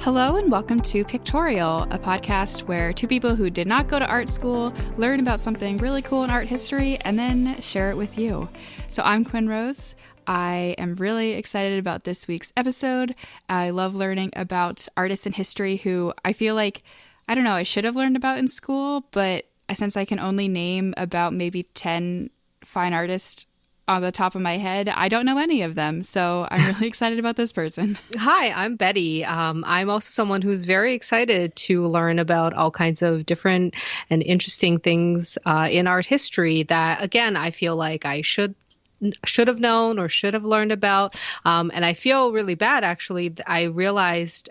Hello and welcome to Pictorial, a podcast where two people who did not go to art school learn about something really cool in art history and then share it with you. So I'm Quinn Rose. I am really excited about this week's episode. I love learning about artists in history who I feel like, I should have learned about in school, but since I can only name about maybe 10 fine artists on the top of my head, I don't know any of them. So I'm really excited about this person. Hi, I'm Betty. I'm also someone who's very excited to learn about all kinds of different and interesting things in art history that, again, I feel like I should have known or should have learned about. And I feel really bad, actually. I realized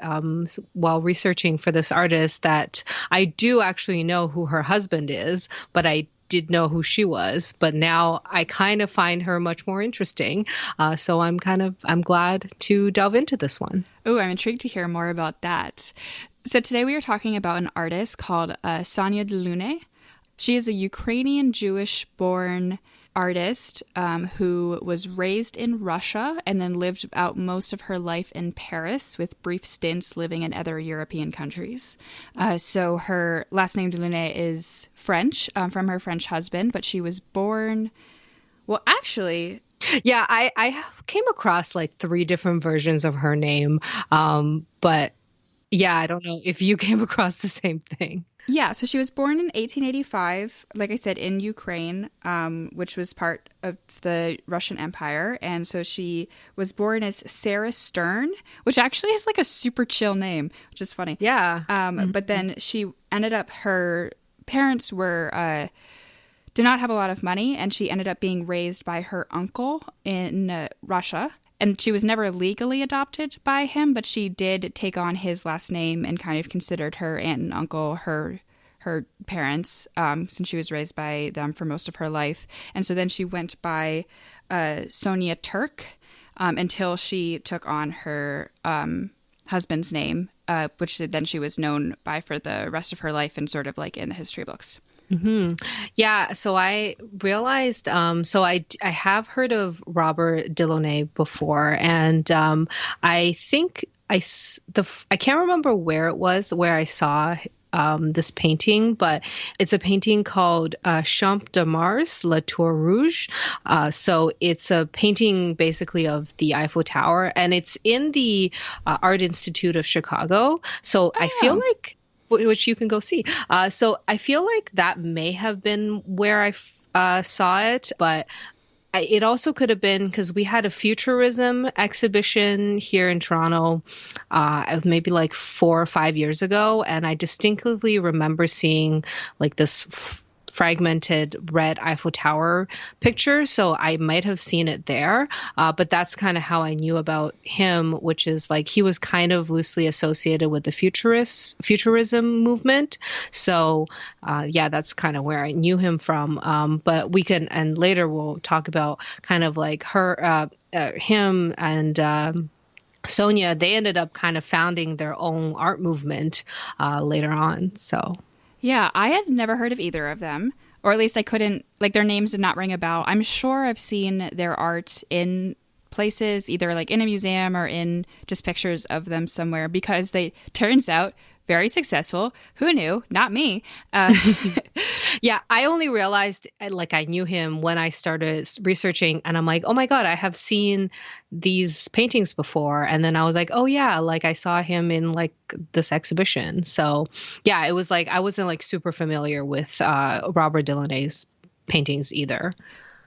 while researching for this artist that I do actually know who her husband is, but I did know who she was, but now I kind of find her much more interesting. So I'm glad to delve into this one. Oh, I'm intrigued to hear more about that. So today we are talking about an artist called Sonia Delaunay. She is a Ukrainian Jewish-born artist who was raised in Russia and then lived out most of her life in Paris with brief stints living in other European countries. So her last name Delaunay is French from her French husband, but she was born, Yeah, I came across like 3 different versions of her name, but yeah, I don't know if you came across the same thing. Yeah, so she was born in 1885, like I said, in Ukraine, which was part of the Russian Empire. And so she was born as Sarah Stern, which actually is like a super chill name, which is funny. Yeah. But then she ended up, her parents were did not have a lot of money, and she ended up being raised by her uncle in Russia. And she was never legally adopted by him, but she did take on his last name and kind of considered her aunt and uncle her parents, since she was raised by them for most of her life. And so then she went by Sonia Turk until she took on her husband's name, which then she was known by for the rest of her life and sort of like in the history books. Mm-hmm. Yeah, so I realized, I have heard of Robert Delaunay before, and I think I can't remember where it was where I saw this painting, but it's a painting called Champ de Mars, La Tour Rouge. So it's a painting basically of the Eiffel Tower, and it's in the Art Institute of Chicago. So I feel like, which you can go see. So I feel like that may have been where I saw it, but it also could have been because we had a futurism exhibition here in Toronto maybe like 4 or 5 years ago, and I distinctly remember seeing like this fragmented red Eiffel Tower picture, so I might have seen it there, but that's kind of how I knew about him, which is like he was kind of loosely associated with the futurism movement. So yeah, that's kind of where I knew him from, but we can, and later we'll talk about kind of like him and Sonia. They ended up kind of founding their own art movement later on. So yeah, I had never heard of either of them, or at least I couldn't, like their names did not ring a bell. I'm sure I've seen their art in places, either like in a museum or in just pictures of them somewhere, because they, turns out, very successful. Who knew? Not me. Yeah, I only realized like I knew him when I started researching, and I'm like, oh my God, I have seen these paintings before. And then I was like, oh yeah, like I saw him in like this exhibition. So yeah, it was like I wasn't like super familiar with Robert Delaunay's paintings either.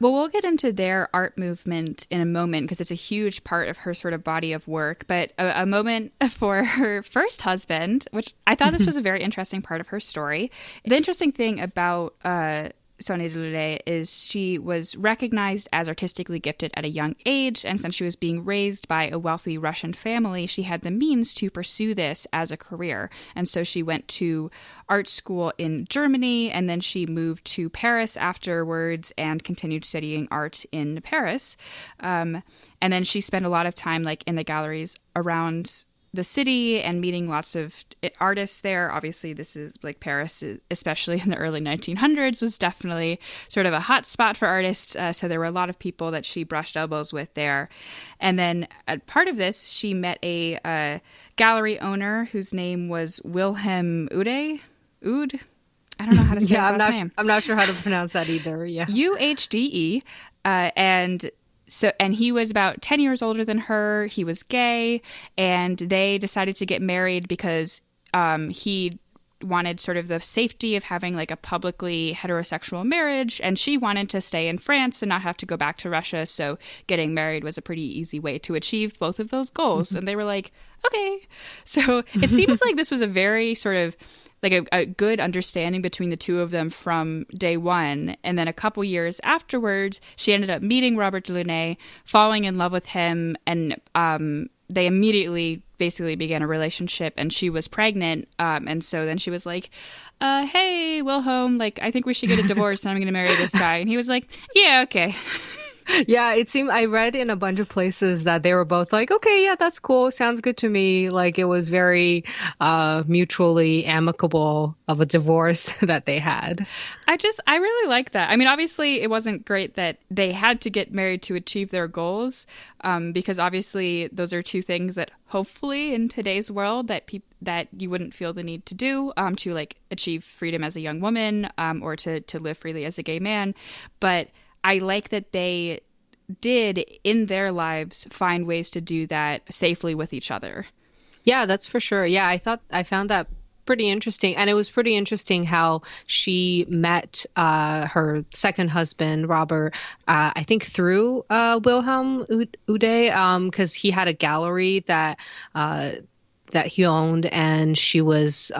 Well, we'll get into their art movement in a moment because it's a huge part of her sort of body of work. But a moment for her first husband, which I thought this was a very interesting part of her story. The interesting thing about Sonia Delaunay is she was recognized as artistically gifted at a young age, and since she was being raised by a wealthy Russian family, she had the means to pursue this as a career. And so she went to art school in Germany, and then she moved to Paris afterwards and continued studying art in Paris. And then she spent a lot of time like in the galleries around the city and meeting lots of artists there. Obviously, this is like Paris, especially in the early 1900s, was definitely sort of a hot spot for artists. So there were a lot of people that she brushed elbows with there. And then as part of this, she met a gallery owner whose name was Wilhelm Ude. I don't know how to say his last name. I'm not sure how to pronounce that either. Yeah. Uhde. And he was about 10 years older than her. He was gay, and they decided to get married because he wanted sort of the safety of having like a publicly heterosexual marriage, and she wanted to stay in France and not have to go back to Russia. So getting married was a pretty easy way to achieve both of those goals. And they were like, okay. So it seems like this was a very sort of like a good understanding between the two of them from day one. And then a couple years afterwards, she ended up meeting Robert Delaunay, falling in love with him, and they immediately basically began a relationship, and she was pregnant. And so then she was like, hey, Wilhelm, like, I think we should get a divorce and I'm going to marry this guy. And he was like, yeah, okay. Yeah, it seemed, I read in a bunch of places that they were both like, okay, yeah, that's cool. Sounds good to me. Like it was very mutually amicable of a divorce that they had. I really like that. I mean, obviously it wasn't great that they had to get married to achieve their goals, because obviously those are two things that hopefully in today's world that you wouldn't feel the need to do, to like achieve freedom as a young woman, or to live freely as a gay man. But I like that they did in their lives find ways to do that safely with each other. Yeah, that's for sure. Yeah, I found that pretty interesting. And it was pretty interesting how she met her second husband, Robert, I think through Wilhelm Ude, because he had a gallery that he owned, and she was,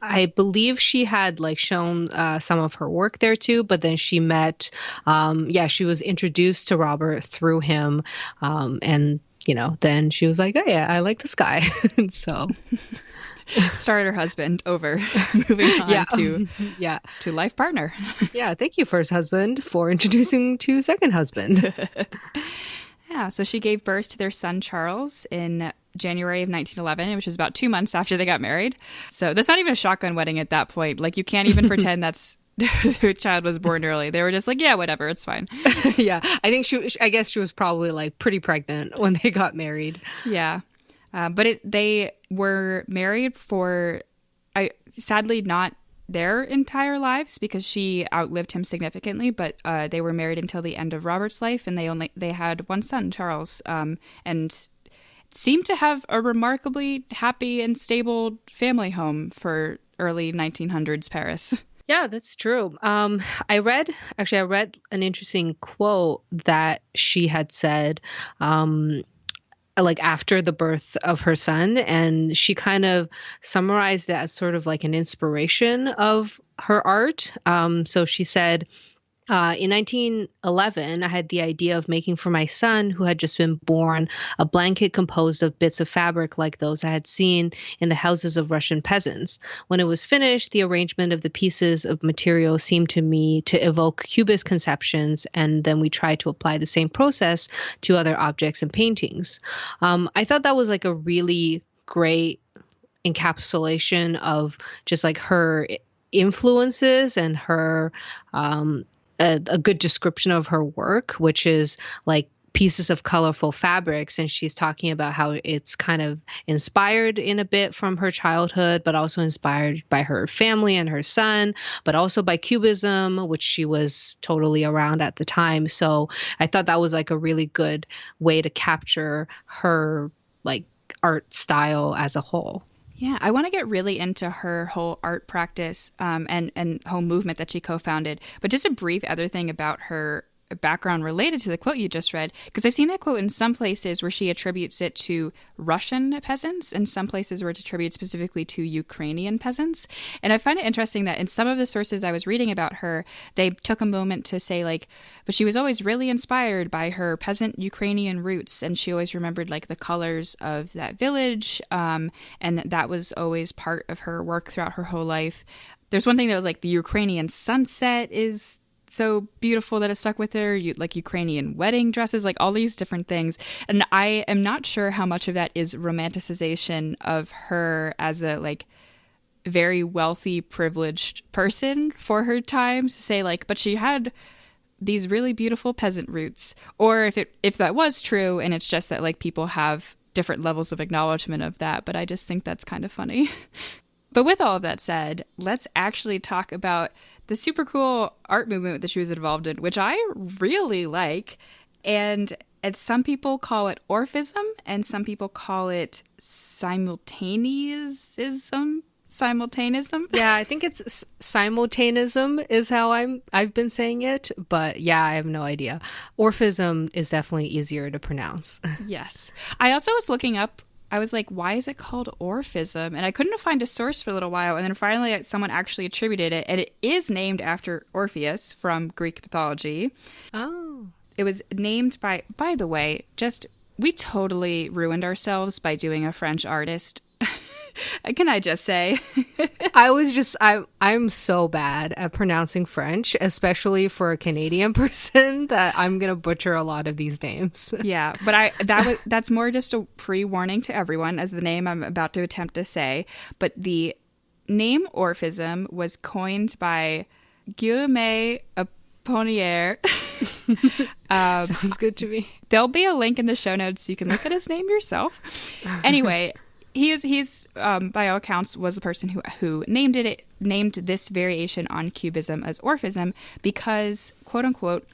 I believe she had like shown some of her work there too, but then she met, she was introduced to Robert through him. And, then she was like, oh yeah, I like this guy. And so started her husband over, moving on to life partner. Yeah. Thank you, first husband, for introducing to second husband. Yeah, so she gave birth to their son, Charles, in January of 1911, which is about 2 months after they got married. So that's not even a shotgun wedding at that point. Like, you can't even pretend that's the child was born early. They were just like, yeah, whatever, it's fine. Yeah, I guess she was probably like pretty pregnant when they got married. Yeah, but they were married for, sadly, not their entire lives, because she outlived him significantly, but they were married until the end of Robert's life, and they had one son, Charles, and seemed to have a remarkably happy and stable family home for early 1900s Paris. Yeah, that's true. I read an interesting quote that she had said, like after the birth of her son, and she kind of summarized that as sort of like an inspiration of her art. So she said, in 1911, I had the idea of making for my son, who had just been born, a blanket composed of bits of fabric like those I had seen in the houses of Russian peasants. When it was finished, the arrangement of the pieces of material seemed to me to evoke Cubist conceptions, and then we tried to apply the same process to other objects and paintings. I thought that was like a really great encapsulation of just like her influences and her a good description of her work, which is like pieces of colorful fabrics. And she's talking about how it's kind of inspired in a bit from her childhood, but also inspired by her family and her son, but also by Cubism, which she was totally around at the time. So I thought that was like a really good way to capture her like art style as a whole. Yeah, I want to get really into her whole art practice and whole movement that she co-founded. But just a brief other thing about her background related to the quote you just read, because I've seen that quote in some places where she attributes it to Russian peasants and some places where it's attributed specifically to Ukrainian peasants. And I find it interesting that in some of the sources I was reading about her, they took a moment to say like, but she was always really inspired by her peasant Ukrainian roots, and she always remembered like the colors of that village, and that was always part of her work throughout her whole life. There's one thing that was like the Ukrainian sunset is so beautiful that it stuck with her, like Ukrainian wedding dresses, like all these different things. And I am not sure how much of that is romanticization of her as a like very wealthy, privileged person for her times, to say like, but she had these really beautiful peasant roots, or if that was true and it's just that like people have different levels of acknowledgement of that. But I just think that's kind of funny. But with all of that said, let's actually talk about the super cool art movement that she was involved in, which I really like. And some people call it Orphism, and some people call it simultanism. Yeah, I think it's simultanism is how I've been saying it, but yeah, I have no idea. Orphism is definitely easier to pronounce. Yes. I also was looking up, I was like, why is it called Orphism? And I couldn't find a source for a little while, and then finally someone actually attributed it, and it is named after Orpheus from Greek mythology. Oh. It was named by the way, we totally ruined ourselves by doing a French artist. Can I just say? I'm so bad at pronouncing French, especially for a Canadian person, that I'm going to butcher a lot of these names. Yeah, but that's more just a pre-warning to everyone as the name I'm about to attempt to say. But the name Orphism was coined by Guillaume APOLLINAIRE. Sounds good to me. There'll be a link in the show notes so you can look at his name yourself. Anyway, he's by all accounts was the person who named this variation on Cubism as Orphism because, quote unquote,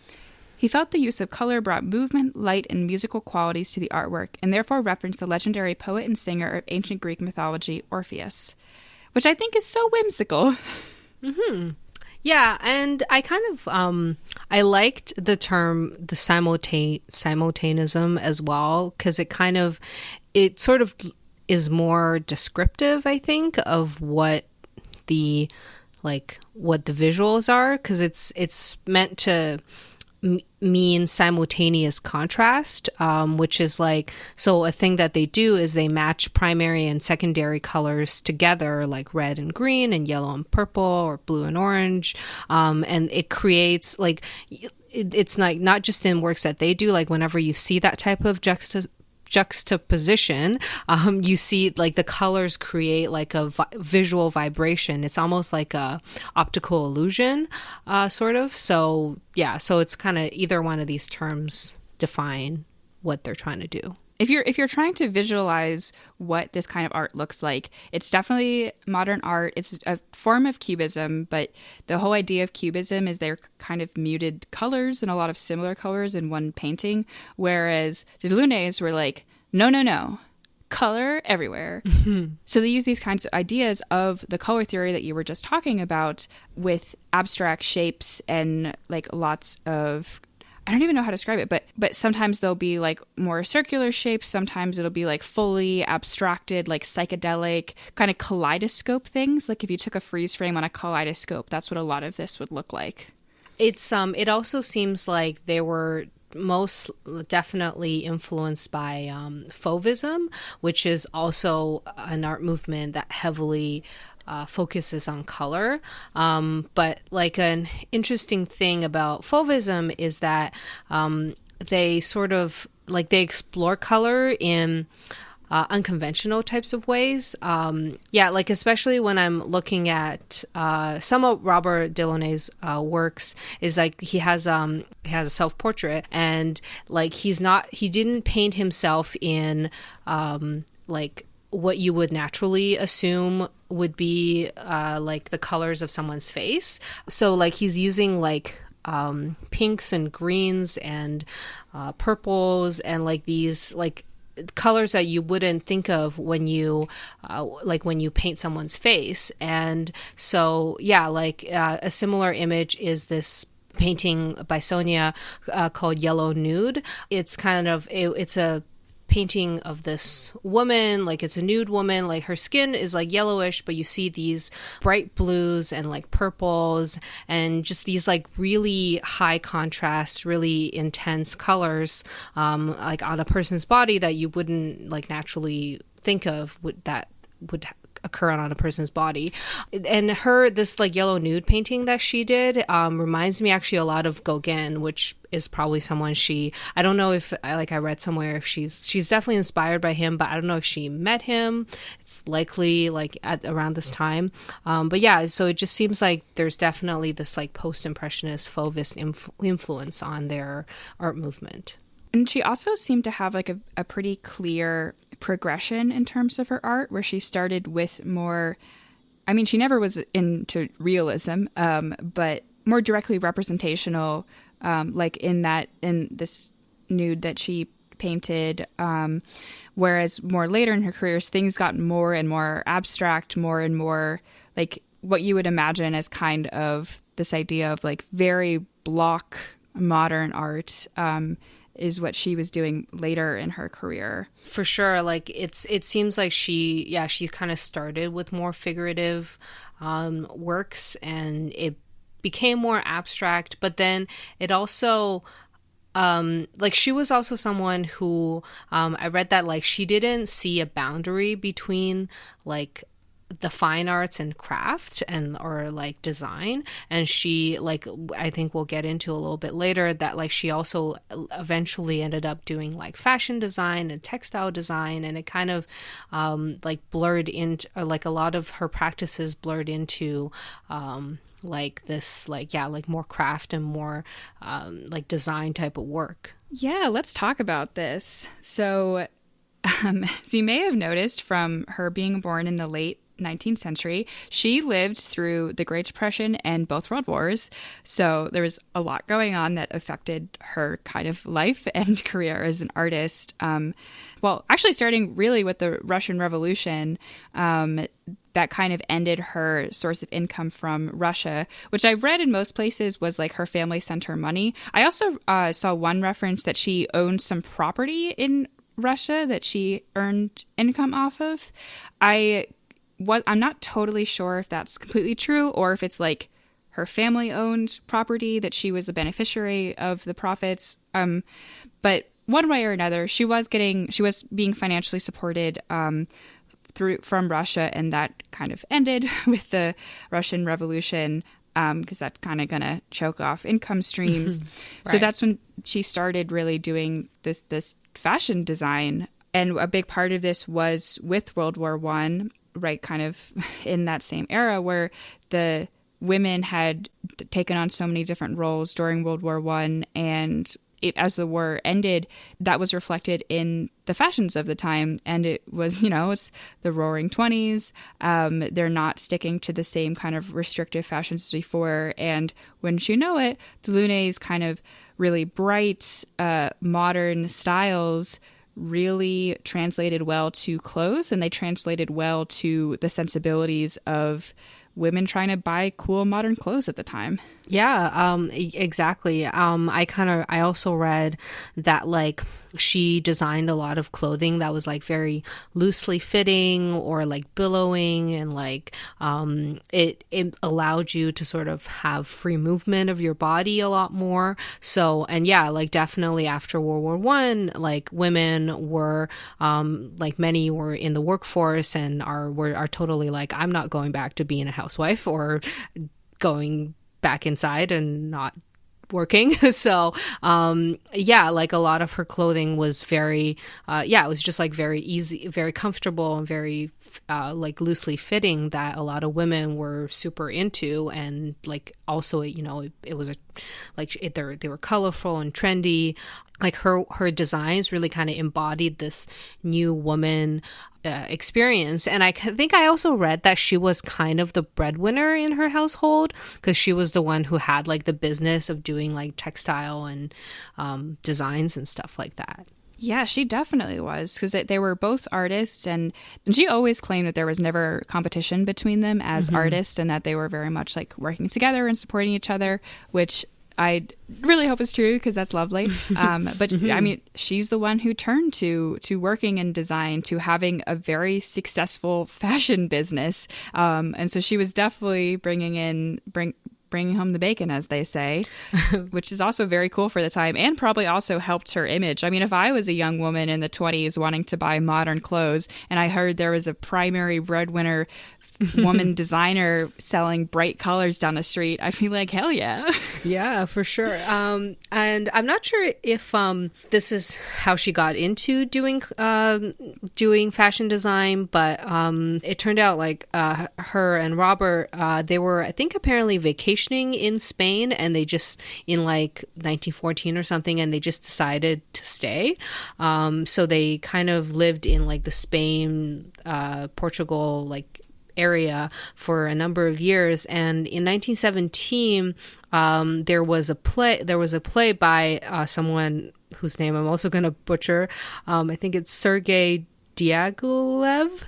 he felt the use of color brought movement, light, and musical qualities to the artwork, and therefore referenced the legendary poet and singer of ancient Greek mythology, Orpheus, which I think is so whimsical. Mm-hmm. Yeah, and I kind of I liked the term the simultanism as well, because it sort of is more descriptive, I think, of what the visuals are, because it's meant to mean simultaneous contrast, which is like, so a thing that they do is they match primary and secondary colors together, like red and green and yellow and purple or blue and orange, and it creates like it's like not just in works that they do, like whenever you see that type of juxtaposition, you see like the colors create like a visual vibration. It's almost like a optical illusion, sort of. So yeah, so it's kind of either one of these terms define what they're trying to do. If you're trying to visualize what this kind of art looks like, it's definitely modern art. It's a form of Cubism, but the whole idea of Cubism is they're kind of muted colors and a lot of similar colors in one painting, whereas the Delaunays were like, no, color everywhere. Mm-hmm. So they use these kinds of ideas of the color theory that you were just talking about with abstract shapes and like lots of, I don't even know how to describe it, but sometimes they'll be like more circular shapes. Sometimes it'll be like fully abstracted, like psychedelic kind of kaleidoscope things. Like if you took a freeze frame on a kaleidoscope, that's what a lot of this would look like. It also seems like they were most definitely influenced by Fauvism, which is also an art movement that heavily focuses on color. But like an interesting thing about Fauvism is that they sort of like they explore color in unconventional types of ways. Like especially when I'm looking at some of Robert Delaunay's works, is like he has a self-portrait, and like he didn't paint himself in like what you would naturally assume would be like the colors of someone's face. So like he's using like pinks and greens and purples and like these like colors that you wouldn't think of when you paint someone's face. And so a similar image is this painting by Sonia called Yellow Nude. It's kind of it's a painting of this woman, like it's a nude woman, like her skin is like yellowish, but you see these bright blues and like purples and just these like really high contrast, really intense colors, like on a person's body that you wouldn't like naturally think of that would occur on a person's body. And this like yellow nude painting that she did reminds me actually a lot of Gauguin, which is probably someone I don't know if I read somewhere if she's definitely inspired by him, but I don't know if she met him. It's likely like at around this time. But yeah, so it just seems like there's definitely this like post-impressionist Fauvist influence on their art movement. And she also seemed to have like a pretty clear progression in terms of her art, where she started with more, I mean, she never was into realism, but more directly representational, like in this nude that she painted. Whereas more later in her career, things got more and more abstract, more and more like what you would imagine as kind of this idea of like very block modern art, is what she was doing later in her career. For sure. Like it seems like she kind of started with more figurative works, and it became more abstract, but then it also like she was also someone who I read that like she didn't see a boundary between like the fine arts and craft or like design, and she, like, I think we'll get into a little bit later that like she also eventually ended up doing like fashion design and textile design, and it kind of like blurred into, or like a lot of her practices blurred into like this like like more craft and more like design type of work. Yeah, let's talk about this. So you may have noticed from her being born in the late 19th century, she lived through the Great Depression and both World Wars. So there was a lot going on that affected her kind of life and career as an artist. Well, actually starting really with the Russian Revolution, that kind of ended her source of income from Russia, which I've read in most places was like her family sent her money. I also saw one reference that she owned some property in Russia that she earned income off of. I'm not totally sure if that's completely true or if it's like her family owned property that she was the beneficiary of the profits. But one way or another, she was being financially supported from Russia, and that kind of ended with the Russian Revolution, because that's kind of going to choke off income streams. Right. So that's when she started really doing this fashion design. And a big part of this was with World War One, right, kind of in that same era where the women had taken on so many different roles during World War One, and as the war ended, that was reflected in the fashions of the time. And it was, it's the Roaring 20s. They're not sticking to the same kind of restrictive fashions as before. And wouldn't you know it, Delaunay's kind of really bright, modern styles really translated well to clothes, and they translated well to the sensibilities of women trying to buy cool modern clothes at the time. Yeah, exactly. I also read that like she designed a lot of clothing that was like very loosely fitting or like billowing, and like it allowed you to sort of have free movement of your body a lot more. So, and yeah, like definitely after World War One, like women were like many were in the workforce and are totally like, I'm not going back to being a housewife or going back inside and not working. So yeah, like a lot of her clothing was very it was just like very easy, very comfortable, and very like loosely fitting, that a lot of women were super into. And like also, it was they were colorful and trendy. Like her designs really kind of embodied this new woman experience. And I think I also read that she was kind of the breadwinner in her household, because she was the one who had like the business of doing like textile and designs and stuff like that. Yeah, she definitely was, because they were both artists, and she always claimed that there was never competition between them as artists, and that they were very much like working together and supporting each other, which I really hope it's true, because that's lovely. But I mean, she's the one who turned to working in design, to having a very successful fashion business. And so she was definitely bringing bringing home the bacon, as they say, which is also very cool for the time and probably also helped her image. I mean, if I was a young woman in the 20s wanting to buy modern clothes and I heard there was a primary breadwinner woman designer selling bright colors down the street, I'd be like, hell yeah. Yeah, for sure. And I'm not sure if this is how she got into doing fashion design, but it turned out like her and Robert, they were, I think, apparently vacationing in Spain, and they just, in like 1914 or something, and they just decided to stay. So they kind of lived in like the Spain, Portugal, like area for a number of years. And in 1917 there was a play by someone whose name I'm also going to butcher. I think it's Sergei Diaghilev.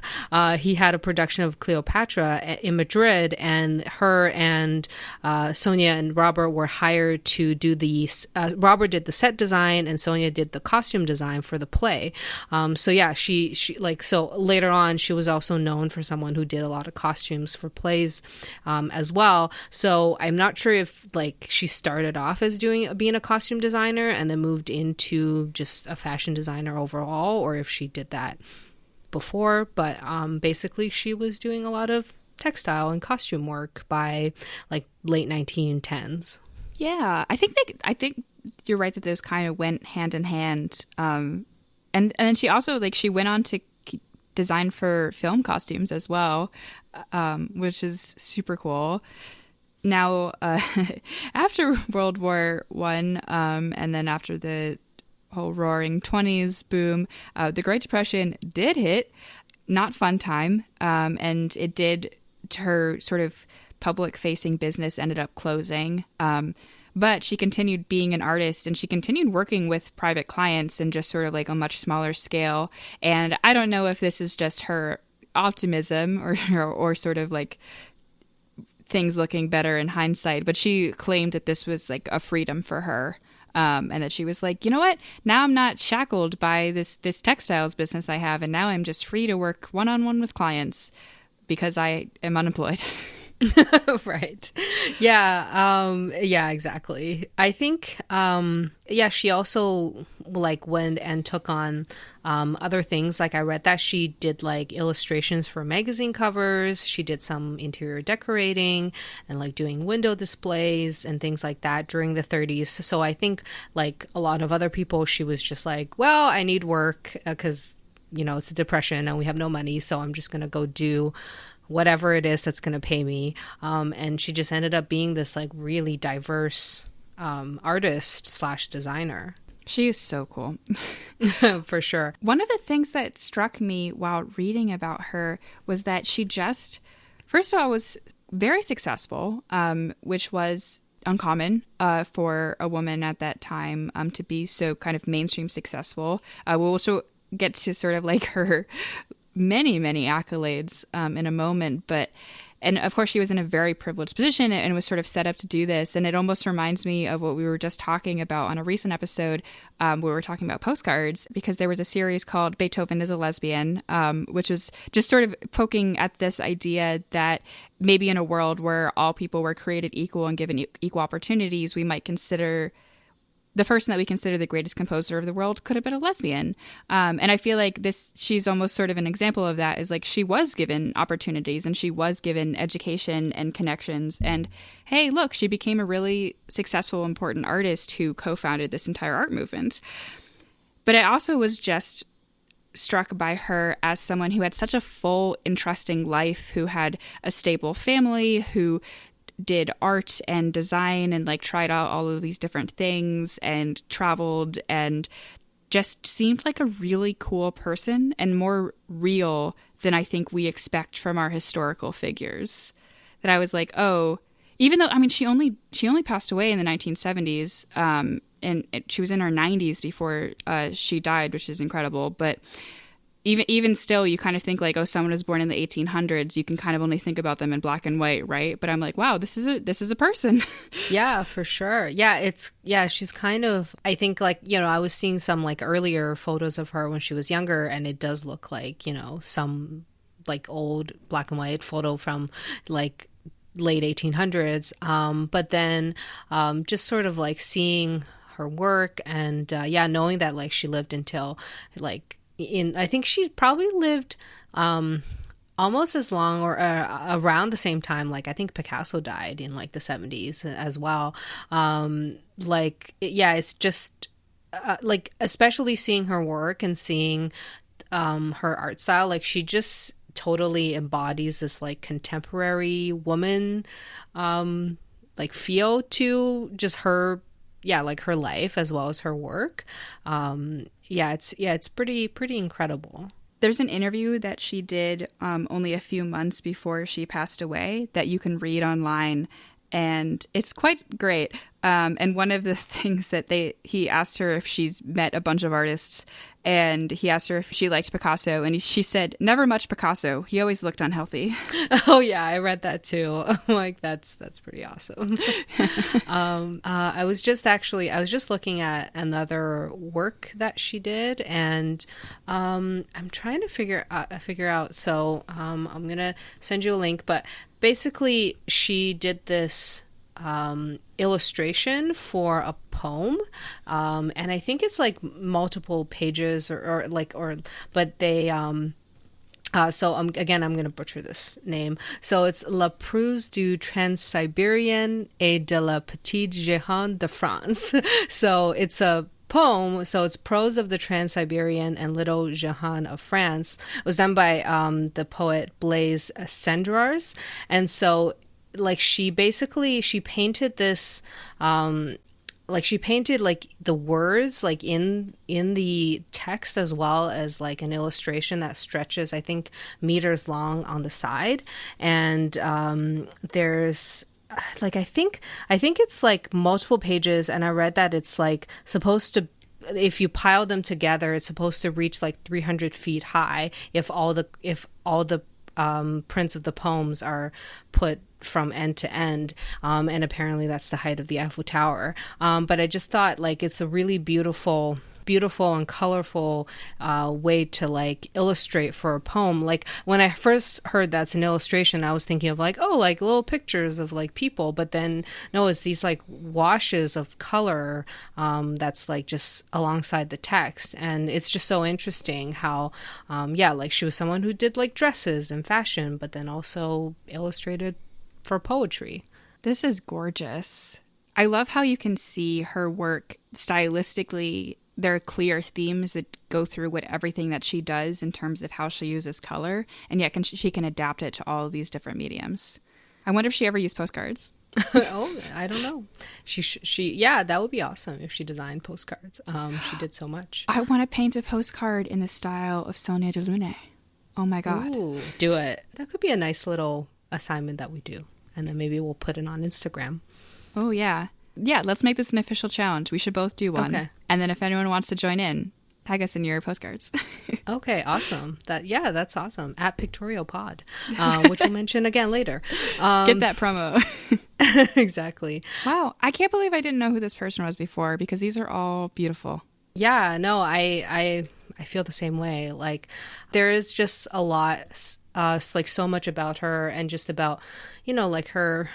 He had a production of Cleopatra in Madrid, and her and Sonia and Robert were hired to do Robert did the set design and Sonia did the costume design for the play. So yeah, she like, so later on she was also known for someone who did a lot of costumes for plays as well. So I'm not sure if like she started off as being a costume designer and then moved into just a fashion designer overall, or if she did that before, but basically she was doing a lot of textile and costume work by like late 1910s. Yeah, I think you're right that those kind of went hand in hand. And then she also she went on to design for film costumes as well, which is super cool. Now, after World War One, and then after the whole roaring 20s boom, the Great Depression did hit. Not fun time. And it did, her sort of public facing business ended up closing. But she continued being an artist, and she continued working with private clients and just sort of like a much smaller scale. And I don't know if this is just her optimism or sort of like things looking better in hindsight, but she claimed that this was like a freedom for her. And that she was like, you know what? Now I'm not shackled by this textiles business I have, and now I'm just free to work one-on-one with clients because I am unemployed. Right. Yeah. Yeah, exactly. I think, she also like went and took on other things. Like I read that she did like illustrations for magazine covers. She did some interior decorating and like doing window displays and things like that during the 30s. So I think like a lot of other people, she was just like, well, I need work because, it's a depression and we have no money. So I'm just going to go do whatever it is that's going to pay me. And she just ended up being this like really diverse artist / designer. She is so cool. For sure. One of the things that struck me while reading about her was that she just, first of all, was very successful, which was uncommon for a woman at that time to be so kind of mainstream successful. We'll also get to sort of like her many accolades in a moment, and of course she was in a very privileged position and was sort of set up to do this. And it almost reminds me of what we were just talking about on a recent episode where we were talking about postcards, because there was a series called Beethoven is a Lesbian, which was just sort of poking at this idea that maybe in a world where all people were created equal and given equal opportunities, we might consider the person that we consider the greatest composer of the world could have been a lesbian. And I feel like she's almost sort of an example of that, is like she was given opportunities and she was given education and connections. And hey, look, she became a really successful, important artist who co-founded this entire art movement. But I also was just struck by her as someone who had such a full, interesting life, who had a stable family, who did art and design and like tried out all of these different things and traveled and just seemed like a really cool person and more real than I think we expect from our historical figures. That I was like, oh, even though, I mean, she only passed away in the 1970s, and she was in her 90s before she died, which is incredible. But even still, you kind of think like, oh, someone was born in the 1800s. You can kind of only think about them in black and white, right? But I'm like, wow, this is a person. Yeah, for sure. Yeah, she's kind of, I think like, I was seeing some like earlier photos of her when she was younger, and it does look like, some like old black and white photo from like late 1800s. But then just sort of like seeing her work and knowing that like she lived until like I think she probably lived almost as long or around the same time. Like I think Picasso died in like the 70s as well. It's just like especially seeing her work and seeing her art style, like she just totally embodies this like contemporary woman like feel to just her like her life as well as her work. It's pretty incredible. There's an interview that she did only a few months before she passed away that you can read online, and it's quite great. And one of the things that he asked her if she's met a bunch of artists, and he asked her if she liked Picasso, and she said, never much Picasso. He always looked unhealthy. Oh yeah, I read that too. I'm like, that's pretty awesome. I was just looking at another work that she did, and I'm trying to figure out. So I'm gonna send you a link, but basically but did this illustration for a poem, and I think it's like multiple pages but they so I'm going to butcher this name. So it's La Prose du Trans-Sibérien et de la Petite Jehan de France. So it's a poem, so it's prose of the Trans-Siberian and Little Jehan of France. It was done by the poet Blaise Cendrars, and so like she painted this she painted like the words like in the text as well as like an illustration that stretches I think meters long on the side, and there's like I think it's like multiple pages, and I read that it's like supposed to, if you pile them together, it's supposed to reach like 300 feet high if all the prints of the poems are put from end to end, and apparently that's the height of the Eiffel Tower. But I just thought like it's a really beautiful and colorful way to like illustrate for a poem. Like when I first heard that's an illustration, I was thinking of like, oh, like little pictures of like people, but then no, it's these like washes of color that's like just alongside the text. And it's just so interesting how like she was someone who did like dresses and fashion, but then also illustrated for poetry. This is gorgeous. I love how you can see her work stylistically. There are clear themes that go through everything that she does in terms of how she uses color, and yet she can adapt it to all of these different mediums. I wonder if she ever used postcards. Oh, I don't know. Yeah, that would be awesome if she designed postcards. She did so much. I want to paint a postcard in the style of Sonia Delaunay. Oh my God. Ooh, do it. That could be a nice little assignment that we do, and then maybe we'll put it on Instagram. Oh yeah, let's make this an official challenge. We should both do one. Okay. And then if anyone wants to join in, tag us in your postcards. Okay, awesome. That's awesome. At Pictorial Pod, which we'll mention again later. Get that promo. Exactly. Wow, I can't believe I didn't know who this person was before, because these are all beautiful. Yeah, no, I feel the same way. Like there is just a lot, like so much about her, and just about, like her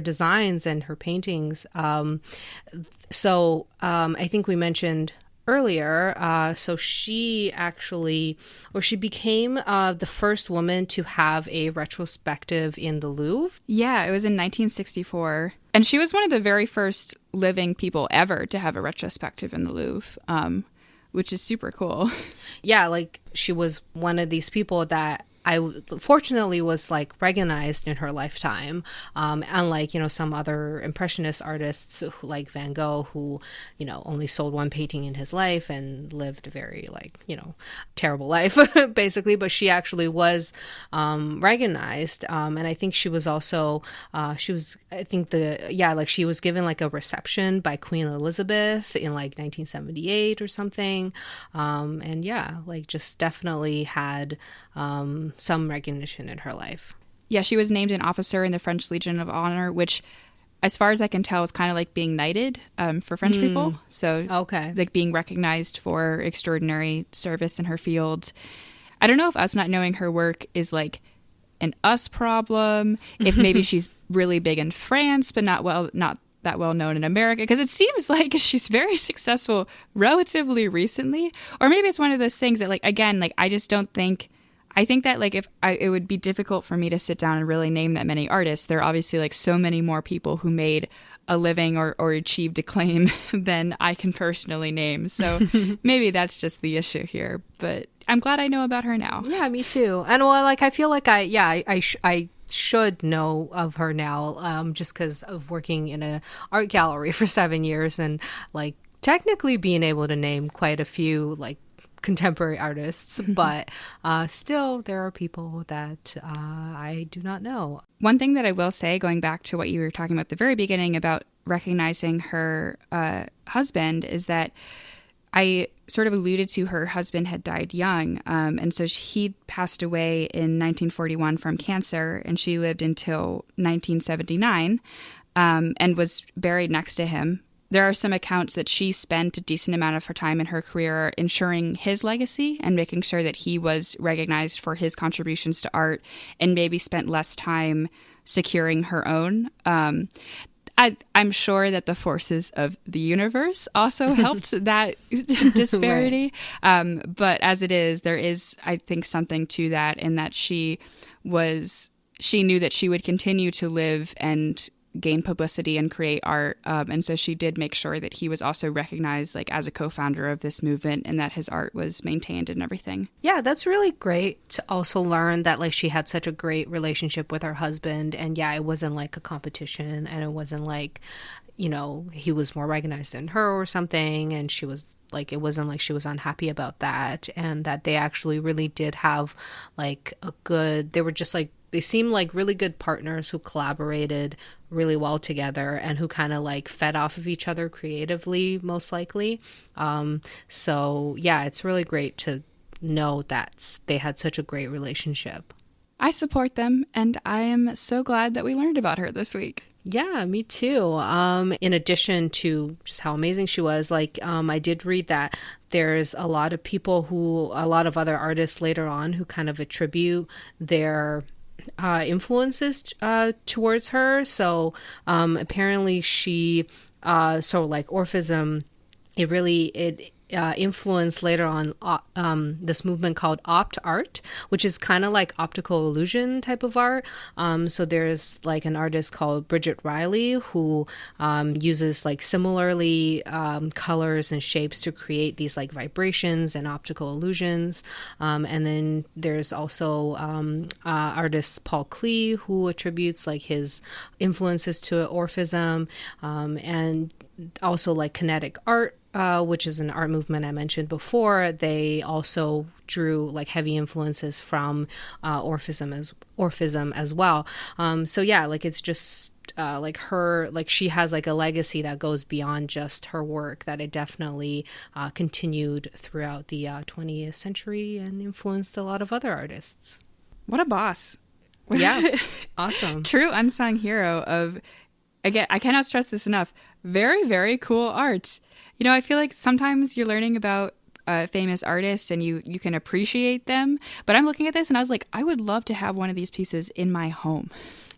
designs and her paintings. So I think we mentioned earlier, so she became the first woman to have a retrospective in the Louvre. Yeah, it was in 1964. And she was one of the very first living people ever to have a retrospective in the Louvre, which is super cool. Yeah, like she was one of these people that I fortunately was like recognized in her lifetime, unlike, some other impressionist artists like Van Gogh, who, only sold one painting in his life and lived a very terrible life basically. But she actually was recognized, and I think she was also she was given like a reception by Queen Elizabeth in like 1978 or something, and just definitely had some recognition in her life. Yeah, she was named an officer in the French Legion of Honor, which, as far as I can tell, is kind of like being knighted for French people. So, okay, like being recognized for extraordinary service in her field. I don't know if us not knowing her work is like an us problem, if maybe she's really big in France, but not that well known in America, because it seems like she's very successful relatively recently. Or maybe it's one of those things that, like, again, like, I just don't think, I think that, like, it would be difficult for me to sit down and really name that many artists. There are obviously, like, so many more people who made a living or achieved acclaim than I can personally name. So maybe that's just the issue here. But I'm glad I know about her now. Yeah, me too. And well, like, I feel like I should know of her now, just because of working in an art gallery for 7 years and, like, technically being able to name quite a few, like, contemporary artists, but still there are people that I do not know. One thing that I will say, going back to what you were talking about at the very beginning about recognizing her husband, is that I sort of alluded to her husband had died young. And so he passed away in 1941 from cancer, and she lived until 1979 and was buried next to him. There are some accounts that she spent a decent amount of her time in her career ensuring his legacy and making sure that he was recognized for his contributions to art, and maybe spent less time securing her own. I'm sure that the forces of the universe also helped that disparity. Right. But as it is, there is, I think, something to that, in that she knew that she would continue to live and gain publicity and create art. And so she did make sure that he was also recognized, like, as a co-founder of this movement, and that his art was maintained and everything. Yeah, that's really great to also learn that, like, she had such a great relationship with her husband. And yeah, it wasn't like a competition, and it wasn't like, you know, he was more recognized than her or something. And she was like, it wasn't like she was unhappy about that. And that they actually really did have, like, they were just like, they seemed like really good partners who collaborated really well together and who kind of, like, fed off of each other creatively, most likely. So yeah, it's really great to know that they had such a great relationship. I support them, and I am so glad that we learned about her this week. Yeah, me too. In addition to just how amazing she was, like, I did read that there's a lot of other artists later on who kind of attribute their influences towards her. So apparently she like Orphism, it influenced later on this movement called opt art, which is kind of like optical illusion type of art. So there's, like, an artist called Bridget Riley who uses, like, similarly colors and shapes to create these, like, vibrations and optical illusions. And then there's also artist Paul Klee, who attributes, like, his influences to Orphism, and also, like, kinetic art, which is an art movement I mentioned before. They also drew, like, heavy influences from Orphism as well. So yeah, like, it's just like her, like, she has, like, a legacy that goes beyond just her work, that it definitely continued throughout the 20th century and influenced a lot of other artists. What a boss. Yeah. Awesome. True unsung hero of, again, I cannot stress this enough, very, very cool art. You know, I feel like sometimes you're learning about famous artists and you can appreciate them. But I'm looking at this and I was like, I would love to have one of these pieces in my home.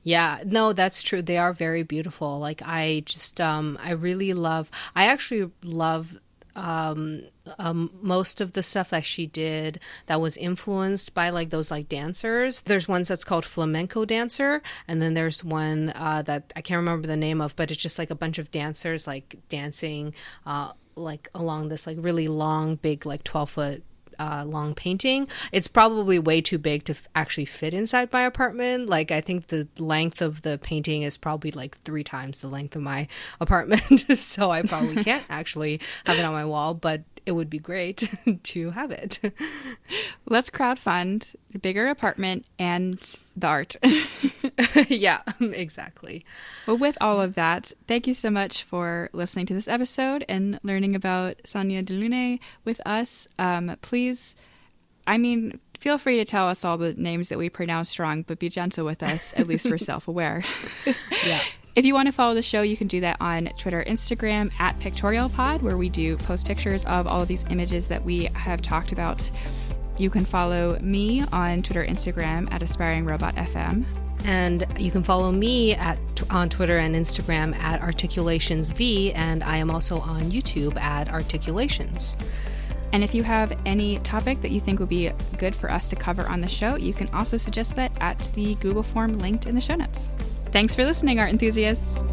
Yeah, no, that's true. They are very beautiful. Like, I just, I actually love most of the stuff that she did that was influenced by, like, those, like, dancers. There's one that's called Flamenco Dancer, and then there's one that I can't remember the name of, but it's just, like, a bunch of dancers, like, dancing like along this, like, really long, big, like, 12-foot long painting. It's probably way too big to actually fit inside my apartment. Like, I think the length of the painting is probably, like, 3 times the length of my apartment. So I probably can't actually have it on my wall, but it would be great to have it. Let's crowdfund a bigger apartment and the art. Yeah, exactly. Well, with all of that, thank you so much for listening to this episode and learning about Sonia Delaunay with us. Please, feel free to tell us all the names that we pronounce wrong, but be gentle with us. At least we're self-aware. Yeah. If you want to follow the show, you can do that on Twitter, Instagram, @PictorialPod, where we do post pictures of all of these images that we have talked about. You can follow me on Twitter, Instagram at AspiringRobotFM. And you can follow me on Twitter and Instagram at Articulations_V, and I am also on YouTube at Articulations. And if you have any topic that you think would be good for us to cover on the show, you can also suggest that at the Google form linked in the show notes. Thanks for listening, art enthusiasts.